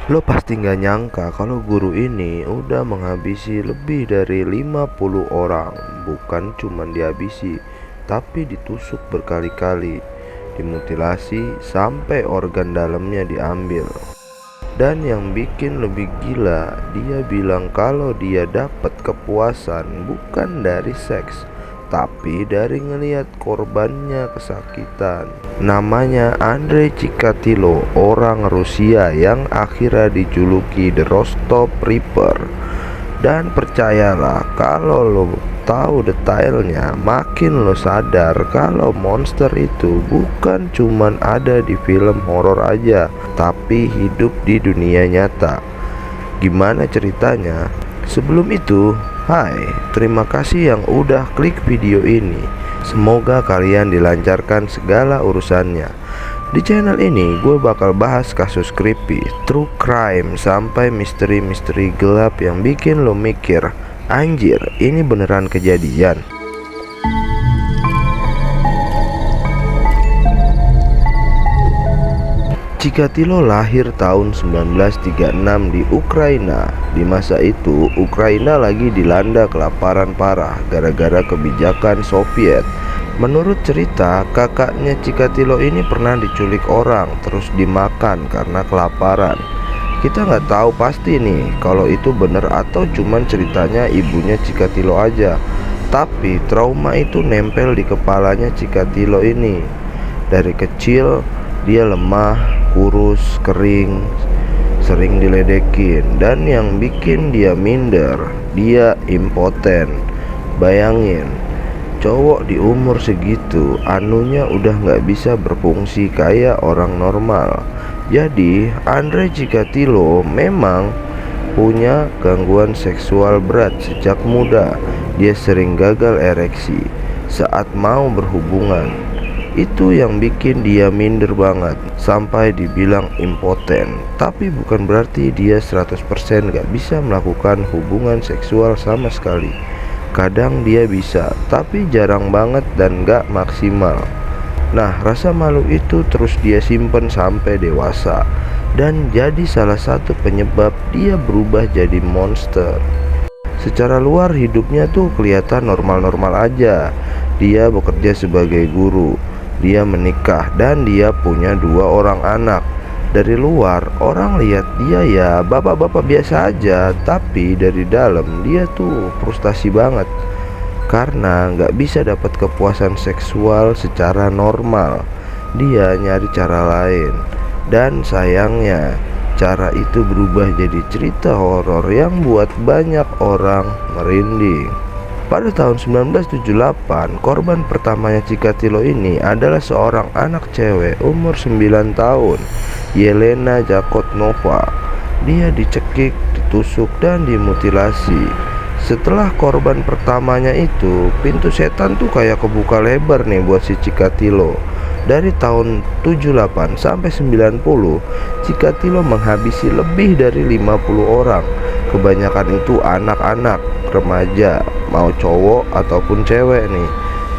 Lo pasti nggak nyangka kalau guru ini udah menghabisi lebih dari 50 orang. Bukan cuma dihabisi, tapi ditusuk berkali-kali, dimutilasi sampai organ dalamnya diambil. Dan yang bikin lebih gila, dia bilang kalau dia dapat kepuasan bukan dari seks, tapi dari ngelihat korbannya kesakitan. Namanya Andrei Chikatilo, orang Rusia yang akhirnya dijuluki The Rostov Reaper. Dan percayalah, kalau lo tahu detailnya, makin lo sadar kalau monster itu bukan cuman ada di film horor aja, tapi hidup di dunia nyata. Gimana ceritanya? Sebelum itu, hai, terima kasih yang udah klik video ini. Semoga kalian dilancarkan segala urusannya. Di channel ini gue bakal bahas kasus creepy, true crime, sampai misteri-misteri gelap yang bikin lo mikir, anjir, ini beneran kejadian. Chikatilo lahir tahun 1936 di Ukraina. Di masa itu, Ukraina lagi dilanda kelaparan parah gara-gara kebijakan Soviet. Menurut cerita, kakaknya Chikatilo ini pernah diculik orang terus dimakan karena kelaparan. Kita nggak tahu pasti nih kalau itu bener atau cuman ceritanya ibunya Chikatilo aja. Tapi trauma itu nempel di kepalanya Chikatilo ini. Dari kecil dia lemah, kurus, kering, sering diledekin, dan yang bikin dia minder, dia impoten. Bayangin, cowok di umur segitu anunya udah nggak bisa berfungsi kayak orang normal. Jadi Andrei Chikatilo memang punya gangguan seksual berat sejak muda. Dia sering gagal ereksi saat mau berhubungan. Itu yang bikin dia minder banget, sampai dibilang impoten. Tapi bukan berarti dia 100% gak bisa melakukan hubungan seksual sama sekali. Kadang dia bisa, tapi jarang banget dan gak maksimal. Nah, rasa malu itu terus dia simpen sampai dewasa, dan jadi salah satu penyebab dia berubah jadi monster. Secara luar hidupnya tuh kelihatan normal-normal aja. Dia bekerja sebagai guru, dia menikah, dan dia punya 2 orang anak. Dari luar orang lihat dia ya bapak-bapak biasa aja, tapi dari dalam dia tuh frustasi banget karena nggak bisa dapat kepuasan seksual secara normal. Dia nyari cara lain, dan sayangnya cara itu berubah jadi cerita horor yang buat banyak orang merinding. Pada tahun 1978, korban pertamanya Chikatilo ini adalah seorang anak cewek umur 9 tahun, Yelena Jakotnova. Dia dicekik, ditusuk, dan dimutilasi. Setelah korban pertamanya itu, pintu setan tuh kayak kebuka lebar nih buat si Chikatilo. Dari tahun 78 sampai 90, Chikatilo menghabisi lebih dari 50 orang. Kebanyakan itu anak-anak, remaja, mau cowok ataupun cewek nih.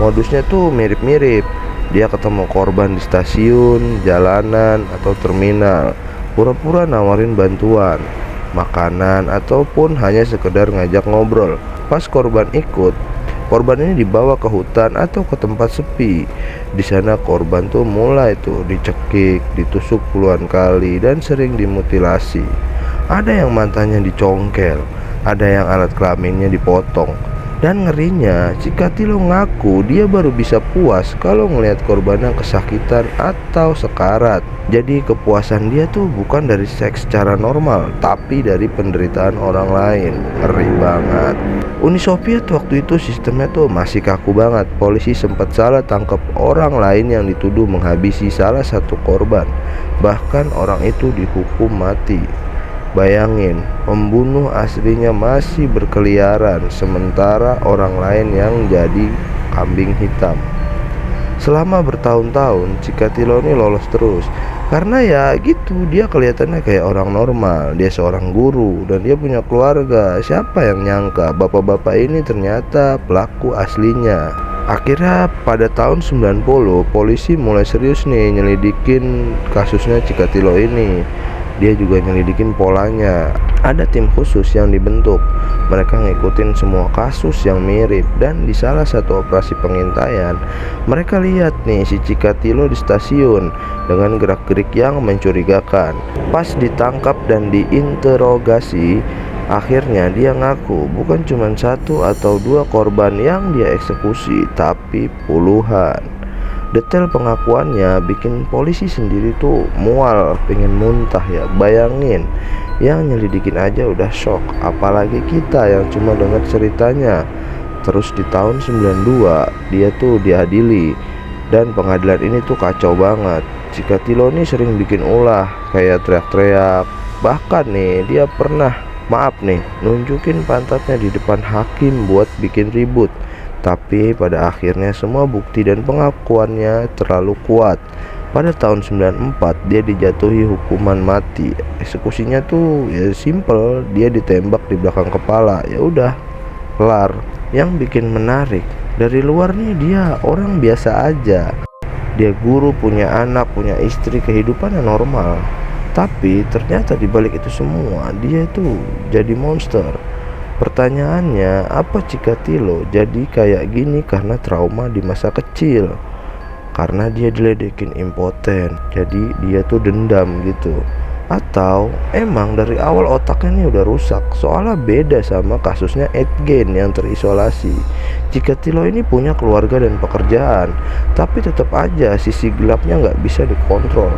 Modusnya tuh mirip-mirip. Dia ketemu korban di stasiun, jalanan, atau terminal, pura-pura nawarin bantuan, makanan, ataupun hanya sekedar ngajak ngobrol. Pas korban ikut, korban ini dibawa ke hutan atau ke tempat sepi. Di sana korban tuh mulai tuh dicekik, ditusuk puluhan kali, dan sering dimutilasi. Ada yang matanya dicongkel, ada yang alat kelaminnya dipotong. Dan ngerinya, Chikatilo ngaku dia baru bisa puas kalau ngelihat korbannya kesakitan atau sekarat. Jadi kepuasan dia tuh bukan dari seks secara normal, tapi dari penderitaan orang lain. Ngeri banget. Uni Soviet waktu itu sistemnya tuh masih kaku banget. Polisi sempat salah tangkap orang lain yang dituduh menghabisi salah satu korban. Bahkan orang itu dihukum mati. Bayangin, pembunuh aslinya masih berkeliaran, sementara orang lain yang jadi kambing hitam. Selama bertahun-tahun, Chikatilo ini lolos terus. Karena ya gitu, dia kelihatannya kayak orang normal. Dia seorang guru dan dia punya keluarga. Siapa yang nyangka bapak-bapak ini ternyata pelaku aslinya. Akhirnya pada tahun 90, polisi mulai serius nih nyelidikin kasusnya Chikatilo ini. dia juga nyelidikin polanya. Ada tim khusus yang dibentuk. Mereka ngikutin semua kasus yang mirip, dan di salah satu operasi pengintaian, mereka lihat nih si Cikatilo di stasiun dengan gerak-gerik yang mencurigakan. Pas ditangkap dan diinterogasi, akhirnya dia ngaku bukan cuma satu atau dua korban yang dia eksekusi, tapi puluhan. Detail pengakuannya bikin polisi sendiri tuh mual, pengen muntah ya. Bayangin, yang nyelidikin aja udah shock, apalagi kita yang cuma dengar ceritanya. Terus di tahun 92 dia tuh diadili, dan pengadilan ini tuh kacau banget. Cikatilo nih sering bikin ulah, kayak teriak-teriak. Bahkan nih dia pernah, maaf nih, nunjukin pantatnya di depan hakim buat bikin ribut. Tapi pada akhirnya semua bukti dan pengakuannya terlalu kuat. Pada tahun 94 dia dijatuhi hukuman mati. Eksekusinya tuh ya simple, dia ditembak di belakang kepala. Ya udah, kelar. Yang bikin menarik, dari luar nih dia orang biasa aja. Dia guru, punya anak, punya istri, kehidupannya normal. Tapi ternyata di balik itu semua dia itu jadi monster. Pertanyaannya, apa Cikatilo jadi kayak gini karena trauma di masa kecil? Karena dia diledekin impoten, jadi dia tuh dendam gitu. Atau emang dari awal otaknya nih udah rusak? Soalnya beda sama kasusnya Edgen yang terisolasi. Cikatilo ini punya keluarga dan pekerjaan, tapi tetap aja sisi gelapnya nggak bisa dikontrol.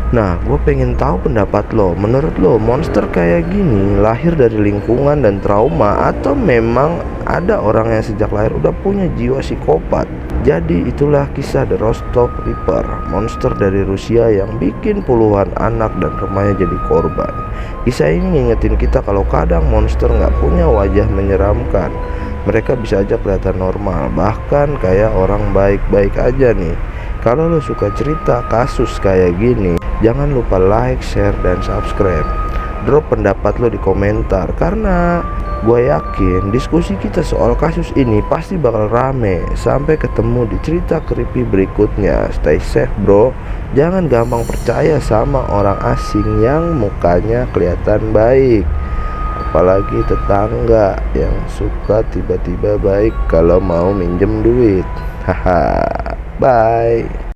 Nah, gue pengen tahu pendapat lo. Menurut lo, monster kayak gini lahir dari lingkungan dan trauma, atau memang ada orang yang sejak lahir udah punya jiwa psikopat? Jadi itulah kisah The Rostov Reaper, monster dari Rusia yang bikin puluhan anak dan remaja jadi korban. Kisah ini ngingetin kita kalau kadang monster nggak punya wajah menyeramkan. Mereka bisa aja kelihatan normal, bahkan kayak orang baik-baik aja nih. Kalau lo suka cerita kasus kayak gini, jangan lupa like, share, dan subscribe. Drop pendapat lo di komentar, karena gue yakin diskusi kita soal kasus ini pasti bakal rame. Sampai ketemu di cerita creepy berikutnya. Stay safe bro. Jangan gampang percaya sama orang asing yang mukanya kelihatan baik, apalagi tetangga yang suka tiba-tiba baik kalau mau minjem duit. Haha. Bye.